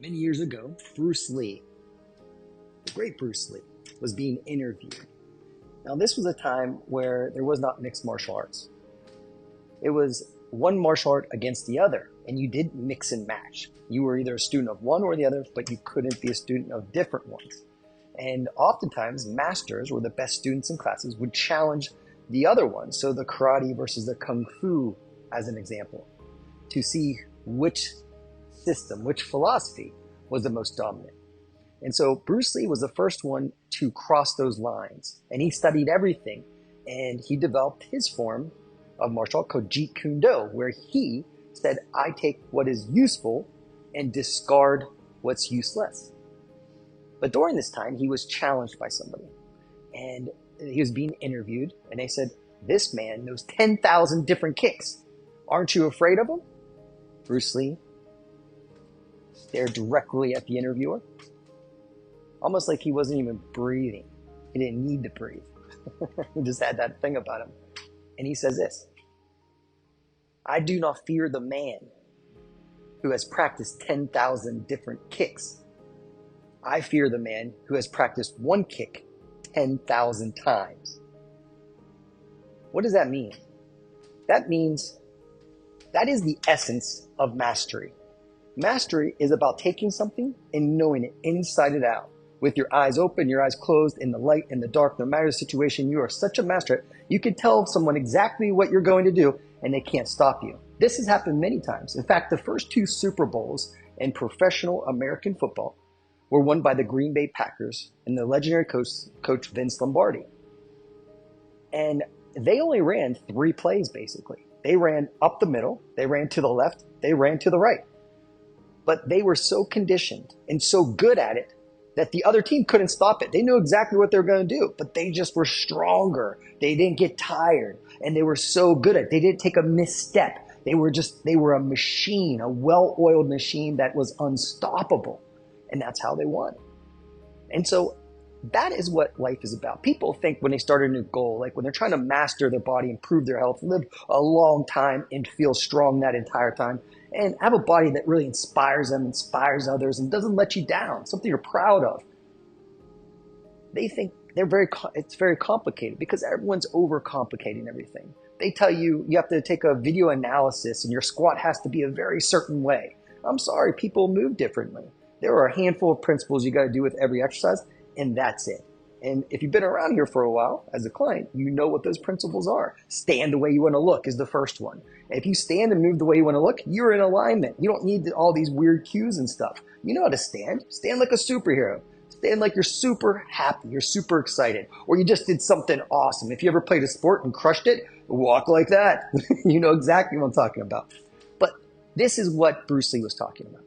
Many years ago, Bruce Lee, the great Bruce Lee, was being interviewed. Now, this was a time where there was not mixed martial arts. It was one martial art against the other, and you did mix and match. You were either a student of one or the other, but you couldn't be a student of different ones. And oftentimes, masters, or the best students in classes, would challenge the other ones, so the karate versus the kung fu, as an example, to see which system, which philosophy was the most dominant. And so Bruce Lee was the first one to cross those lines, and he studied everything, and he developed his form of martial art called Jeet Kune Do, where he said, I take what is useful and discard what's useless. But during this time, he was challenged by somebody, and he was being interviewed, and they said, this man knows 10,000 different kicks. Aren't you afraid of him? Bruce Lee stared directly at the interviewer, almost like he wasn't even breathing. He didn't need to breathe. He just had that thing about him. And he says this, I do not fear the man who has practiced 10,000 different kicks. I fear the man who has practiced one kick 10,000 times. What does that mean? That means that is the essence of mastery. Mastery is about taking something and knowing it inside and out. With your eyes open, your eyes closed, in the light, in the dark, no matter the situation, you are such a master. You can tell someone exactly what you're going to do, and they can't stop you. This has happened many times. In fact, the first two Super Bowls in professional American football were won by the Green Bay Packers and the legendary coach Vince Lombardi. And they only ran 3 plays, basically. They ran up the middle, they ran to the left, they ran to the right. But they were so conditioned and so good at it that the other team couldn't stop it. They knew exactly what they were going to do, but they just were stronger. They didn't get tired, and they were so good at it. They didn't take a misstep. They were a machine, a well-oiled machine that was unstoppable, and that's how they won. And so that is what life is about. People think when they start a new goal, like when they're trying to master their body, improve their health, live a long time and feel strong that entire time, and have a body that really inspires them, inspires others, and doesn't let you down, something you're proud of. They think it's very complicated because everyone's overcomplicating everything. They tell you you have to take a video analysis and your squat has to be a very certain way. I'm sorry, people move differently. There are a handful of principles you got to do with every exercise, and that's it. And if you've been around here for a while as a client, you know what those principles are. Stand the way you want to look is the first one. If you stand and move the way you want to look, you're in alignment. You don't need all these weird cues and stuff. You know how to stand. Stand like a superhero. Stand like you're super happy. You're super excited. Or you just did something awesome. If you ever played a sport and crushed it, walk like that. You know exactly what I'm talking about. But this is what Bruce Lee was talking about.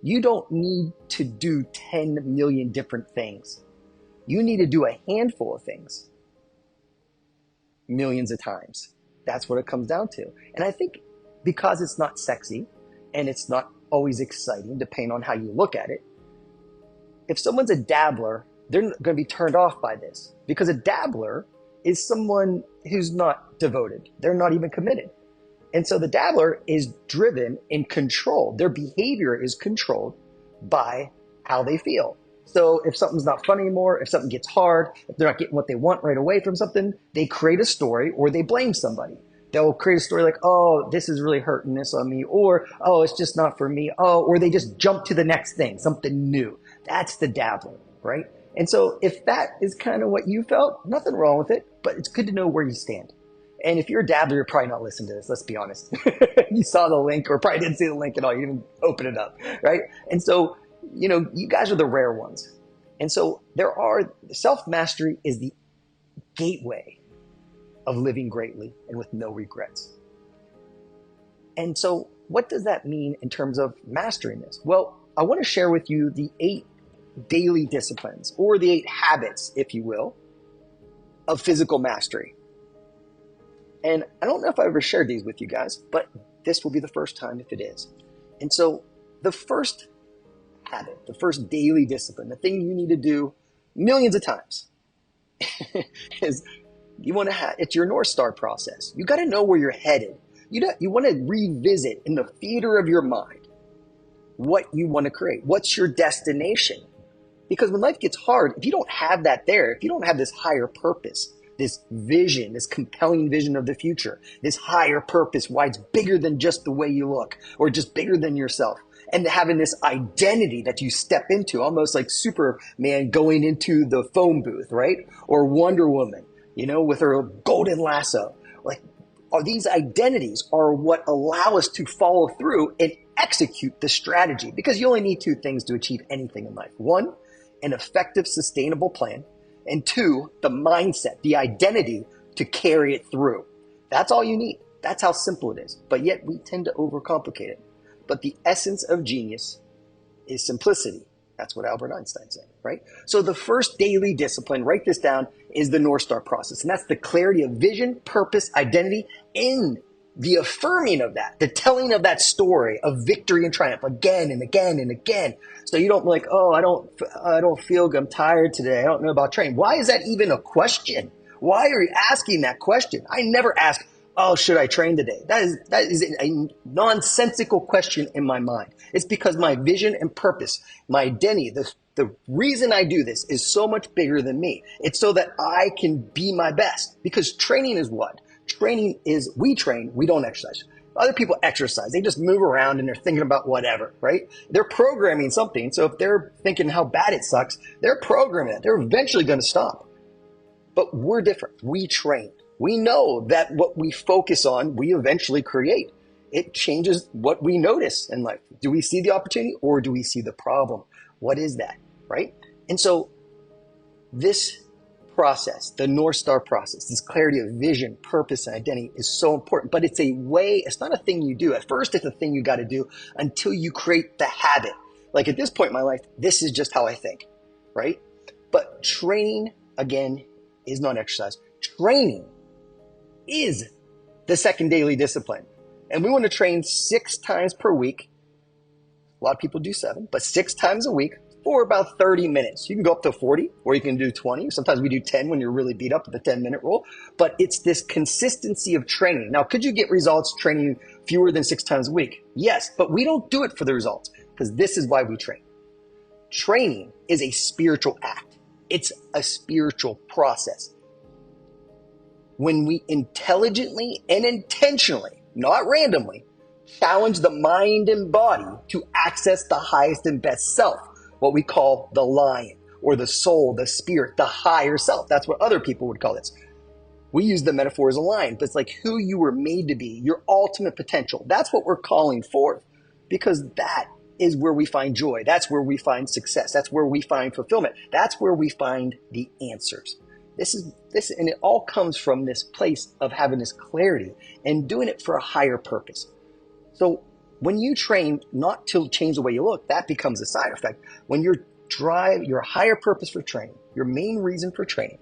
You don't need to do 10 million different things. You need to do a handful of things millions of times. That's what it comes down to. And I think because it's not sexy and it's not always exciting, depending on how you look at it, if someone's a dabbler, they're going to be turned off by this because a dabbler is someone who's not devoted. They're not even committed. And so the dabbler is driven and controlled. Their behavior is controlled by how they feel. So if something's not fun anymore, if something gets hard, if they're not getting what they want right away from something, they create a story or they blame somebody. They'll create a story like, oh, this is really hurting this on me, or, oh, it's just not for me, oh, or they just jump to the next thing, something new. That's the dabbler, right? And so if that is kind of what you felt, nothing wrong with it, but it's good to know where you stand. And if you're a dabbler, you're probably not listening to this, let's be honest. You saw the link or probably didn't see the link at all. You didn't open it up, right? And so, you know, you guys are the rare ones. And so self-mastery is the gateway of living greatly and with no regrets. And so what does that mean in terms of mastering this? Well, I want to share with you the 8 daily disciplines, or the 8 habits, if you will, of physical mastery. And I don't know if I ever shared these with you guys, but this will be the first time if it is. And so the first habit, the first daily discipline, the thing you need to do millions of times is it's your Northstar process. You got to know where you're headed. You want to revisit in the theater of your mind what you want to create. What's your destination? Because when life gets hard, if you don't have that there, if you don't have this higher purpose, this vision, this compelling vision of the future, this higher purpose, why it's bigger than just the way you look or just bigger than yourself, and having this identity that you step into, almost like Superman going into the phone booth, right? Or Wonder Woman, with her golden lasso. Like, these identities are what allow us to follow through and execute the strategy, because you only need two things to achieve anything in life. One, an effective, sustainable plan. And two, the mindset, the identity to carry it through. That's all you need. That's how simple it is. But yet we tend to overcomplicate it. But the essence of genius is simplicity. That's what Albert Einstein said, right? So the first daily discipline, write this down, is the Northstar process. And that's the clarity of vision, purpose, identity, in the affirming of that, the telling of that story of victory and triumph again and again and again. So you don't like, oh, I don't feel good. I'm tired today. I don't know about training. Why is that even a question? Why are you asking that question? I never ask, oh, should I train today? That is a nonsensical question in my mind. It's because my vision and purpose, my identity, the reason I do this is so much bigger than me. It's so that I can be my best. Because training is what? Training is, we train, we don't exercise. Other people exercise. They just move around and they're thinking about whatever, right? They're programming something. So if they're thinking how bad it sucks, they're programming it. They're eventually going to stop. But we're different. We train. We know that what we focus on, we eventually create. It changes what we notice in life. Do we see the opportunity or do we see the problem? What is that, right? And so this process, the Northstar process, this clarity of vision, purpose, and identity is so important. But it's a way, it's not a thing you do. At first, it's a thing you got to do until you create the habit. Like at this point in my life, this is just how I think, right? But training, again, is not exercise. Training is the second daily discipline. And we want to train 6 times per week. A lot of people do 7, but 6 times a week for about 30 minutes. You can go up to 40 or you can do 20. Sometimes we do 10 when you're really beat up with the 10-minute rule. But it's this consistency of training. Now, could you get results training fewer than 6 times a week? Yes, but we don't do it for the results because this is why we train. Training is a spiritual act. It's a spiritual process. When we intelligently and intentionally, not randomly, challenge the mind and body to access the highest and best self, what we call the lion or the soul, the spirit, the higher self. That's what other people would call this. We use the metaphor as a lion, but it's like who you were made to be, your ultimate potential. That's what we're calling forth, because that is where we find joy. That's where we find success. That's where we find fulfillment. That's where we find the answers. This, and it all comes from this place of having this clarity and doing it for a higher purpose. So when you train not to change the way you look, that becomes a side effect. When your higher purpose for training, your main reason for training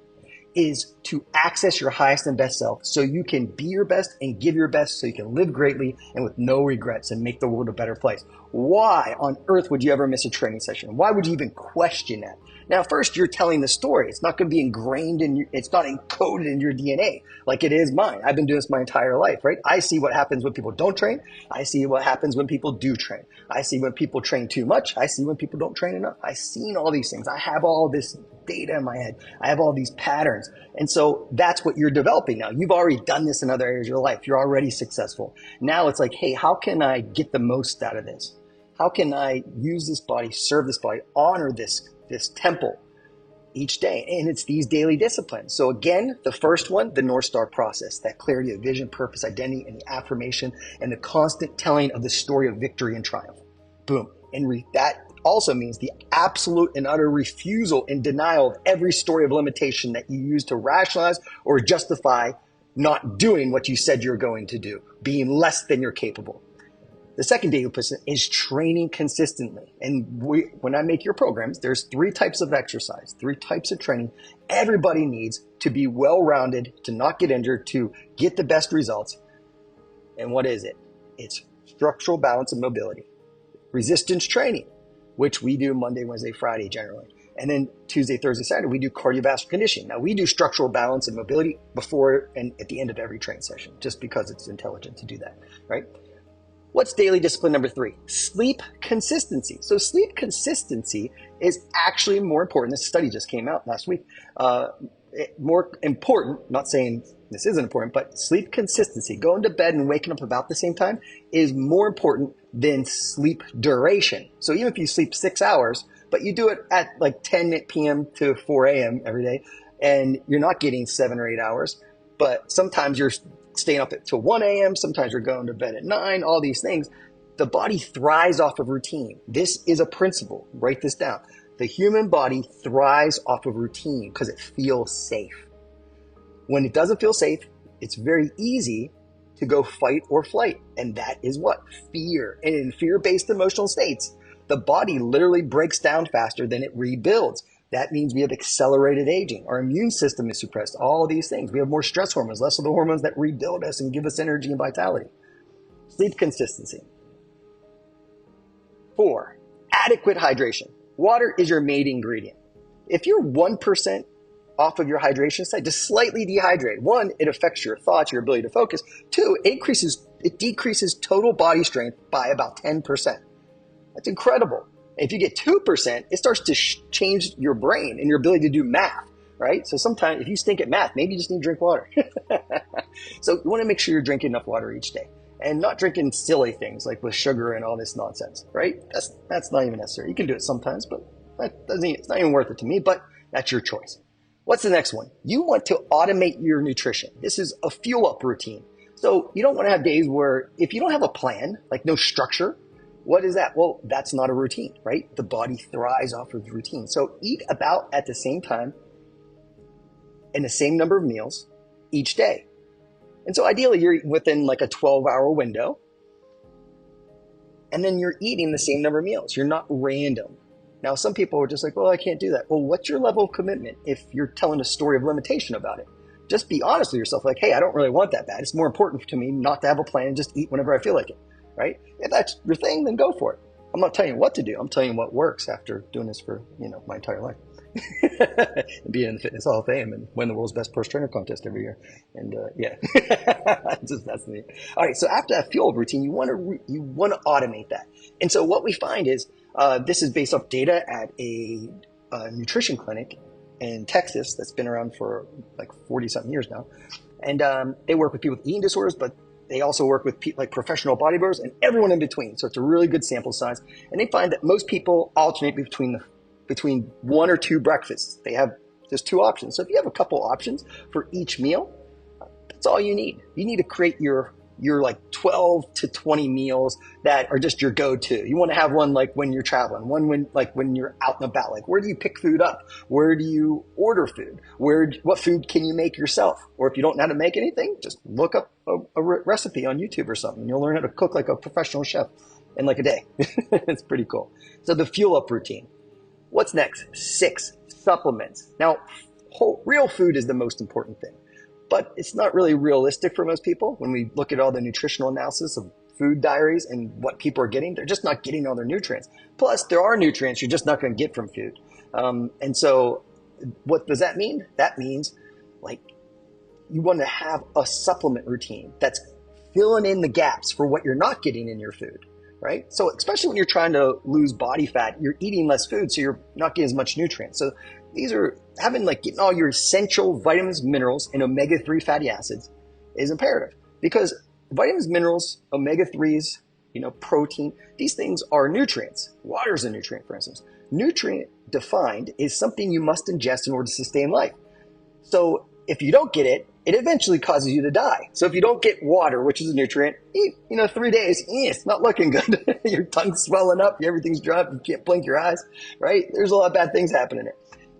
is to access your highest and best self so you can be your best and give your best so you can live greatly and with no regrets and make the world a better place. Why on earth would you ever miss a training session? Why would you even question that? Now, first, you're telling the story. It's not going to be ingrained it's not encoded in your DNA like it is mine. I've been doing this my entire life, right? I see what happens when people don't train. I see what happens when people do train. I see when people train too much. I see when people don't train enough. I've seen all these things. I have all this data in my head. I have all these patterns. And so that's what you're developing now. You've already done this in other areas of your life. You're already successful. Now it's like, hey, how can I get the most out of this? How can I use this body, serve this body, honor this temple each day? And it's these daily disciplines. So again, the first one, the Northstar process, that clarity of vision, purpose, identity, and the affirmation, and the constant telling of the story of victory and triumph. Boom. And that also means the absolute and utter refusal and denial of every story of limitation that you use to rationalize or justify not doing what you said you're going to do, being less than you're capable. The second daily discipline is training consistently. And when I make your programs, there's 3 types of exercise, 3 types of training everybody needs to be well-rounded, to not get injured, to get the best results. And what is it? It's structural balance and mobility. Resistance training, which we do Monday, Wednesday, Friday generally. And then Tuesday, Thursday, Saturday, we do cardiovascular conditioning. Now, we do structural balance and mobility before and at the end of every training session, just because it's intelligent to do that, right? What's daily discipline number 3? Sleep consistency. So sleep consistency is actually more important. This study just came out last week. More important, not saying this isn't important, but sleep consistency, going to bed and waking up about the same time, is more important than sleep duration. So even if you sleep 6 hours, but you do it at like 10 p.m. to 4 a.m. every day, and you're not getting 7 or 8 hours, but sometimes you're staying up until 1 a.m., sometimes you're going to bed at 9, all these things. The body thrives off of routine. This is a principle. Write this down. The human body thrives off of routine because it feels safe. When it doesn't feel safe, it's very easy to go fight or flight. And that is what? Fear. And in fear-based emotional states, the body literally breaks down faster than it rebuilds. That means we have accelerated aging. Our immune system is suppressed. All of these things. We have more stress hormones, less of the hormones that rebuild us and give us energy and vitality. Sleep consistency. 4, adequate hydration. Water is your main ingredient. If you're 1% off of your hydration side, just slightly dehydrated. 1, it affects your thoughts, your ability to focus. 2, it decreases total body strength by about 10%. That's incredible. If you get 2%, it starts to change your brain and your ability to do math, right? So sometimes if you stink at math, maybe you just need to drink water. So you want to make sure you're drinking enough water each day and not drinking silly things like with sugar and all this nonsense, right? That's not even necessary. You can do it sometimes, but it's not even worth it to me, but that's your choice. What's the next one? You want to automate your nutrition. This is a fuel up routine. So you don't want to have days where if you don't have a plan, like no structure, what is that? Well, that's not a routine, right? The body thrives off of routine. So eat about at the same time and the same number of meals each day. And so ideally you're eating within like a 12-hour window. And then you're eating the same number of meals. You're not random. Now, some people are just like, well, I can't do that. Well, what's your level of commitment if you're telling a story of limitation about it? Just be honest with yourself. Like, hey, I don't really want that bad. It's more important to me not to have a plan and just eat whenever I feel like it. Right? If that's your thing, then go for it. I'm not telling you what to do. I'm telling you what works after doing this for, my entire life. And being in the Fitness Hall of Fame and win the world's best personal trainer contest every year. And yeah, that's me. All right. So after that fuel routine, you want to automate that. And so what we find is this is based off data at a nutrition clinic in Texas that's been around for like 40 something years now. And they work with people with eating disorders, but they also work with like professional bodybuilders and everyone in between. So it's a really good sample size. And they find that most people alternate between 1 or 2 breakfasts. They have just 2 options. So if you have a couple options for each meal, that's all you need. You need to create your like 12 to 20 meals that are just your go-to. You want to have one like when you're traveling, one when you're out and about. Like, where do you pick food up? Where do you order food? What food can you make yourself? Or if you don't know how to make anything, just look up a recipe on YouTube or something. You'll learn how to cook like a professional chef in like a day. It's pretty cool. So the fuel up routine. What's next? 6, supplements. Now, real food is the most important thing. But it's not really realistic for most people. When we look at all the nutritional analysis of food diaries and what people are getting, they're just not getting all their nutrients. Plus, there are nutrients you're just not going to get from food. And so what does that mean? That means like you want to have a supplement routine that's filling in the gaps for what you're not getting in your food, right? So especially when you're trying to lose body fat, you're eating less food, so you're not getting as much nutrients. So these are getting all your essential vitamins, minerals, and omega-3 fatty acids is imperative because vitamins, minerals, omega-3s, protein, these things are nutrients. Water is a nutrient, for instance. Nutrient defined is something you must ingest in order to sustain life. So if you don't get it, it eventually causes you to die. So if you don't get water, which is a nutrient, 3 days, it's not looking good. Your tongue's swelling up, everything's dry up, you can't blink your eyes, right? There's a lot of bad things happening there.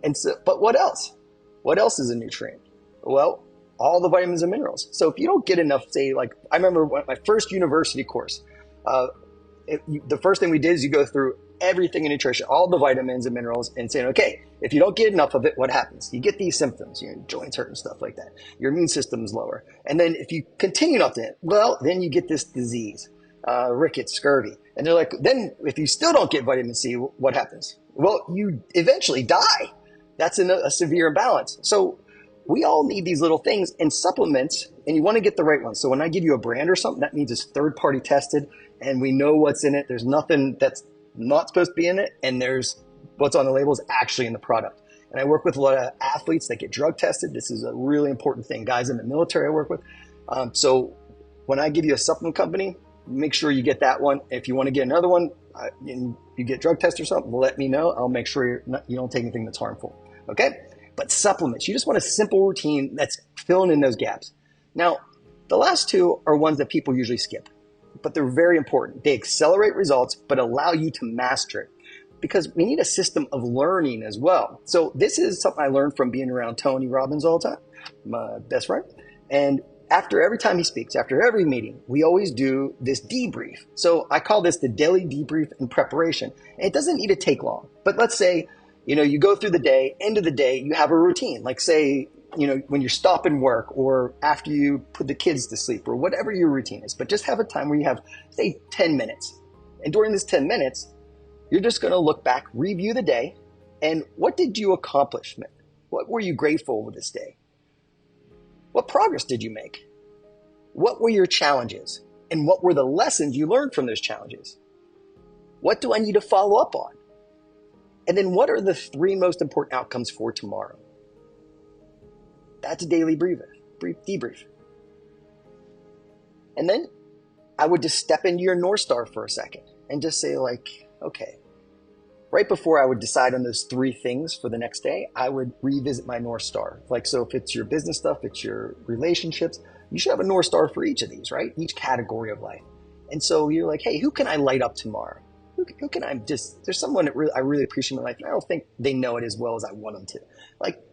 And so, but what else? What else is a nutrient? Well, all the vitamins and minerals. So if you don't get enough, say, like I remember my first university course, the first thing we did is you go through everything in nutrition, all the vitamins and minerals, and saying, okay, if you don't get enough of it, what happens? You get these symptoms, your joints hurt and stuff like that. Your immune system's lower. And then if you continue enough to it, well, then you get this disease, rickets, scurvy. And they're like, then if you still don't get vitamin C, what happens? Well, you eventually die. That's in a severe imbalance. So we all need these little things and supplements, and you want to get the right ones. So when I give you a brand or something, that means it's third-party tested and we know what's in it. There's nothing that's not supposed to be in it, and there's what's on the label is actually in the product. And I work with a lot of athletes that get drug tested. This is a really important thing. Guys in the military I work with. So when I give you a supplement company, make sure you get that one. If you want to get another one and you get drug tested or something, let me know. I'll make sure you don't take anything that's harmful. Okay? But supplements, you just want a simple routine that's filling in those gaps. Now, the last two are ones that people usually skip, but they're very important. They accelerate results, but allow you to master it, because we need a system of learning as well. So this is something I learned from being around Tony Robbins all the time, my best friend. And after every time he speaks, after every meeting, we always do this debrief. So I call this the daily debrief in preparation. And it doesn't need to take long, but let's say, you go through the day, end of the day, you have a routine. Like say, when you're stopping work or after you put the kids to sleep or whatever your routine is, but just have a time where you have, say, 10 minutes. And during this 10 minutes, you're just going to look back, review the day, and what did you accomplish? What were you grateful for this day? What progress did you make? What were your challenges? And what were the lessons you learned from those challenges? What do I need to follow up on? And then what are the 3 most important outcomes for tomorrow? That's a daily debrief. And then I would just step into your Northstar for a second and just say okay, right before I would decide on those 3 things for the next day, I would revisit my Northstar. So if it's your business stuff, it's your relationships, you should have a Northstar for each of these, right? Each category of life. And so you're like, hey, who can I light up tomorrow? Who can I there's someone that I really appreciate in my life, and I don't think they know it as well as I want them to.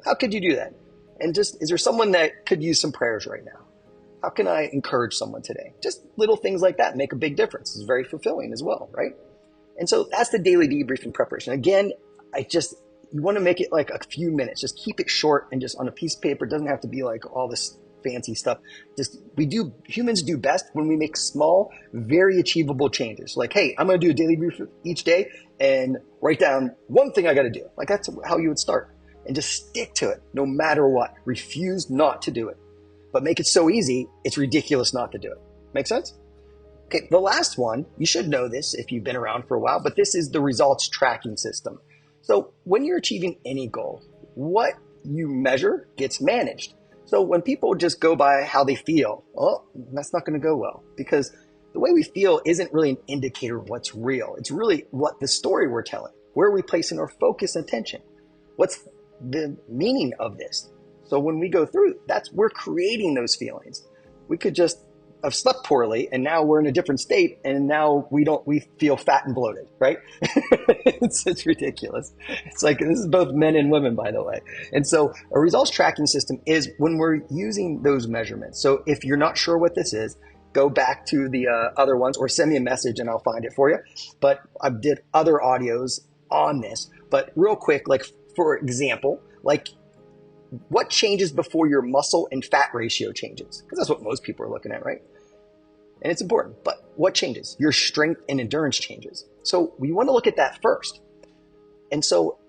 How could you do that? And is there someone that could use some prayers right now? How can I encourage someone today? Just little things like that make a big difference. It's very fulfilling as well, right? And so that's the daily debriefing preparation. Again, you want to make it like a few minutes. Just keep it short and just on a piece of paper. It doesn't have to be like all this fancy stuff. Humans do best when we make small, very achievable changes. Hey, I'm going to do a daily brief each day and write down one thing I got to do. That's how you would start. And just stick to it no matter what. Refuse not to do it. But make it so easy, it's ridiculous not to do it. Make sense? Okay, the last one, you should know this if you've been around for a while, but this is the results tracking system. So when you're achieving any goal, what you measure gets managed. So when people just go by how they feel, that's not going to go well, because the way we feel isn't really an indicator of what's real. It's really what the story we're telling. Where are we placing our focus and attention? What's the meaning of this? So when we go through, we're creating those feelings. We could just have slept poorly and now we're in a different state and now we feel fat and bloated, right? It's ridiculous. It's this is both men and women, by the way. And so a results tracking system is when we're using those measurements. So if you're not sure what this is, go back to the other ones or send me a message and I'll find it for you. But I did other audios on this, but real quick, for example, what changes before your muscle and fat ratio changes? Because that's what most people are looking at, right? And it's important. But what changes? Your strength and endurance changes. So we want to look at that first. And so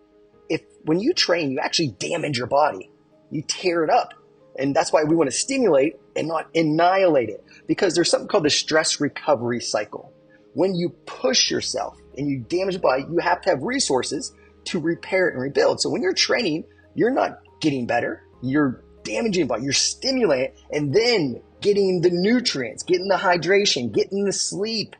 when you train, you actually damage your body. You tear it up. And that's why we want to stimulate and not annihilate it. Because there's something called the stress recovery cycle. When you push yourself and you damage the body, you have to have resources to repair it and rebuild. So when you're training, you're not getting better, you're damaging the body, you're stimulating it, and then getting the nutrients, getting the hydration, getting the sleep,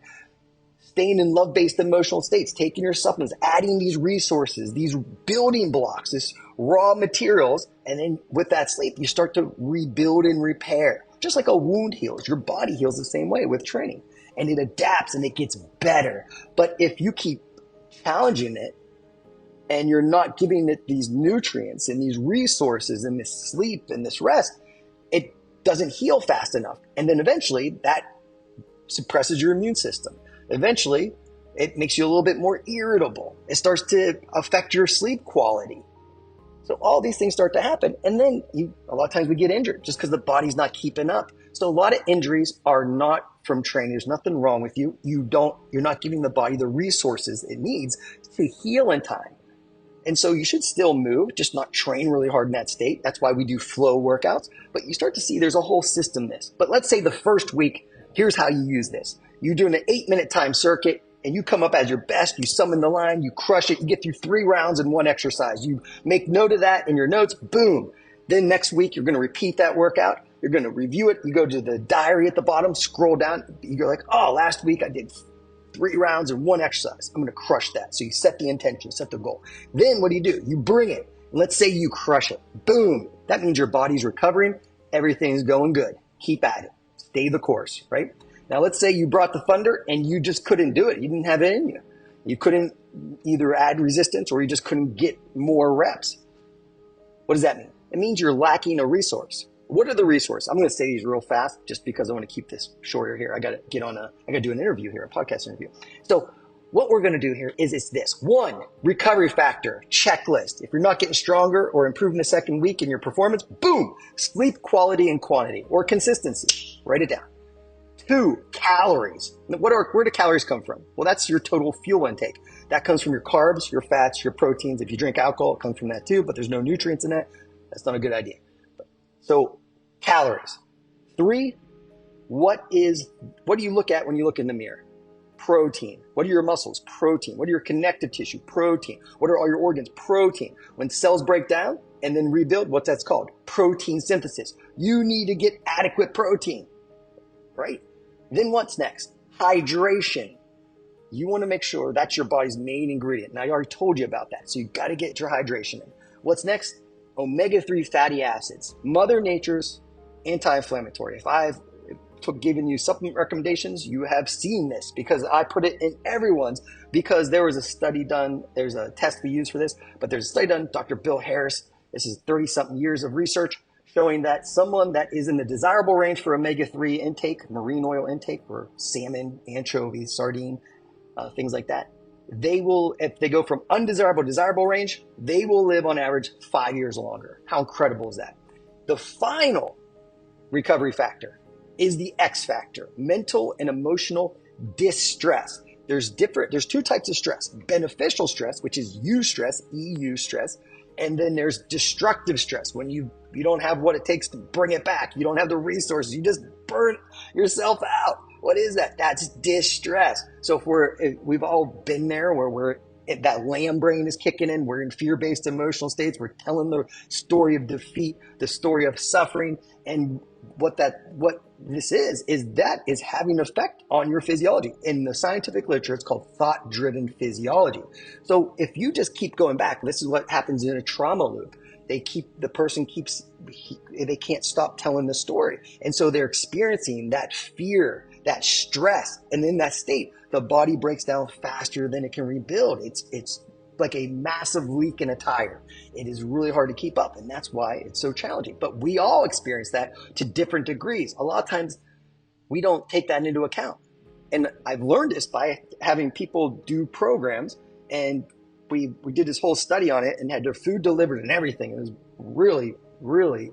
staying in love-based emotional states, taking your supplements, adding these resources, these building blocks, this raw materials, and then with that sleep, you start to rebuild and repair. Just like a wound heals, your body heals the same way with training, and it adapts and it gets better. But if you keep challenging it, and you're not giving it these nutrients and these resources and this sleep and this rest, it doesn't heal fast enough. And then eventually that suppresses your immune system. Eventually, it makes you a little bit more irritable. It starts to affect your sleep quality. So all these things start to happen. And then a lot of times we get injured just because the body's not keeping up. So a lot of injuries are not from training. There's nothing wrong with you. You're not giving the body the resources it needs to heal in time. And so you should still move, just not train really hard in that state. That's why we do flow workouts. But you start to see there's a whole system this. But let's say the first week, here's how you use this. You're doing an 8-minute time circuit and you come up as your best. You summon the line, you crush it, you get through 3 rounds in one exercise. You make note of that in your notes, boom. Then next week, you're going to repeat that workout. You're going to review it. You go to the diary at the bottom, scroll down. You're like, oh, last week I did 3 rounds in one exercise. I'm going to crush that. So you set the intention, set the goal. Then what do? You bring it. Let's say you crush it. Boom. That means your body's recovering. Everything's going good. Keep at it. Stay the course, right? Now, let's say you brought the thunder and you just couldn't do it. You didn't have it in you. You couldn't either add resistance or you just couldn't get more reps. What does that mean? It means you're lacking a resource. What are the resources? I'm going to say these real fast just because I want to keep this shorter here. I got to do an interview here, a podcast interview. So what we're going to do here is it's this. 1, recovery factor, checklist. If you're not getting stronger or improving the second week in your performance, boom, sleep quality and quantity or consistency. Write it down. 2, calories. Where do calories come from? Well, that's your total fuel intake. That comes from your carbs, your fats, your proteins. If you drink alcohol, it comes from that too, but there's no nutrients in that. That's not a good idea. So calories. 3, what do you look at when you look in the mirror? Protein. What are your muscles? Protein. What are your connective tissue? Protein. What are all your organs? Protein. When cells break down and then rebuild, what's that's called? Protein synthesis. You need to get adequate protein, right? Then what's next? Hydration. You want to make sure that's your body's main ingredient. Now, I already told you about that. So you got to get your hydration in. What's next? Omega-3 fatty acids. Mother Nature's anti-inflammatory. If I've given you supplement recommendations, you have seen this because I put it in everyone's because there was a study done. There's a test we use for this, but there's a study done. Dr. Bill Harris, this is 30-something years of research showing that someone that is in the desirable range for omega-3 intake, marine oil intake for salmon, anchovies, sardine, things like that, they will, if they go from undesirable to desirable range, they will live on average 5 years longer. How incredible is that? The final recovery factor is the X factor, mental and emotional distress. There's 2 types of stress: beneficial stress, which is EU stress, and then there's destructive stress when you don't have what it takes to bring it back. You don't have the resources. You just burn yourself out. What is that? That's distress. So if we've all been there where that lamb brain is kicking in. We're in fear-based emotional states. We're telling the story of defeat, the story of suffering. And what this is having an effect on your physiology. In the scientific literature, it's called thought-driven physiology. So if you just keep going back, this is what happens in a trauma loop. They can't stop telling the story. And so they're experiencing that fear, that stress, and in that state, the body breaks down faster than it can rebuild. It's like a massive leak in a tire. It is really hard to keep up, and that's why it's so challenging. But we all experience that to different degrees. A lot of times, we don't take that into account. And I've learned this by having people do programs, and we did this whole study on it and had their food delivered and everything. It was really, really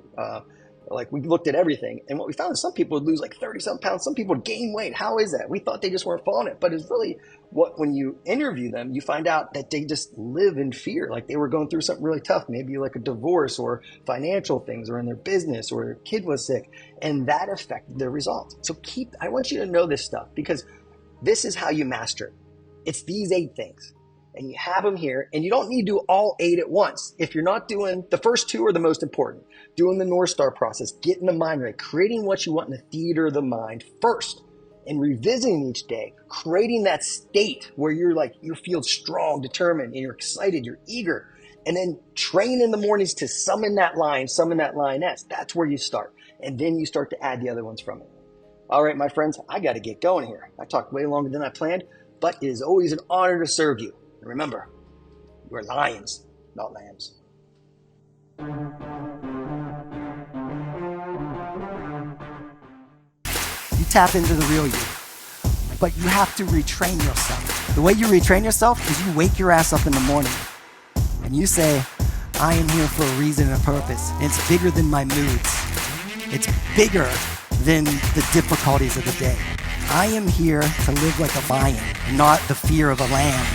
we looked at everything. And what we found is some people would lose like 30-something pounds. Some people would gain weight. How is that? We thought they just weren't following it. But it's really when you interview them, you find out that they just live in fear. Like they were going through something really tough, maybe like a divorce or financial things or in their business or their kid was sick. And that affected their results. So I want you to know this stuff because this is how you master it. It's these 8 things. And you have them here, and you don't need to do all 8 at once. If you're not doing the first 2 are the most important. Doing the Northstar process, getting the mind right, creating what you want in the theater of the mind first, and revisiting each day, creating that state where you feel strong, determined, and you're excited, you're eager, and then train in the mornings to summon that lioness. That's where you start, and then you start to add the other ones from it. All right, my friends, I got to get going here. I talked way longer than I planned, but it is always an honor to serve you. And remember, we're lions, not lambs. You tap into the real you, but you have to retrain yourself. The way you retrain yourself is you wake your ass up in the morning and you say, I am here for a reason and a purpose. And it's bigger than my moods. It's bigger than the difficulties of the day. I am here to live like a lion, not the fear of a lamb.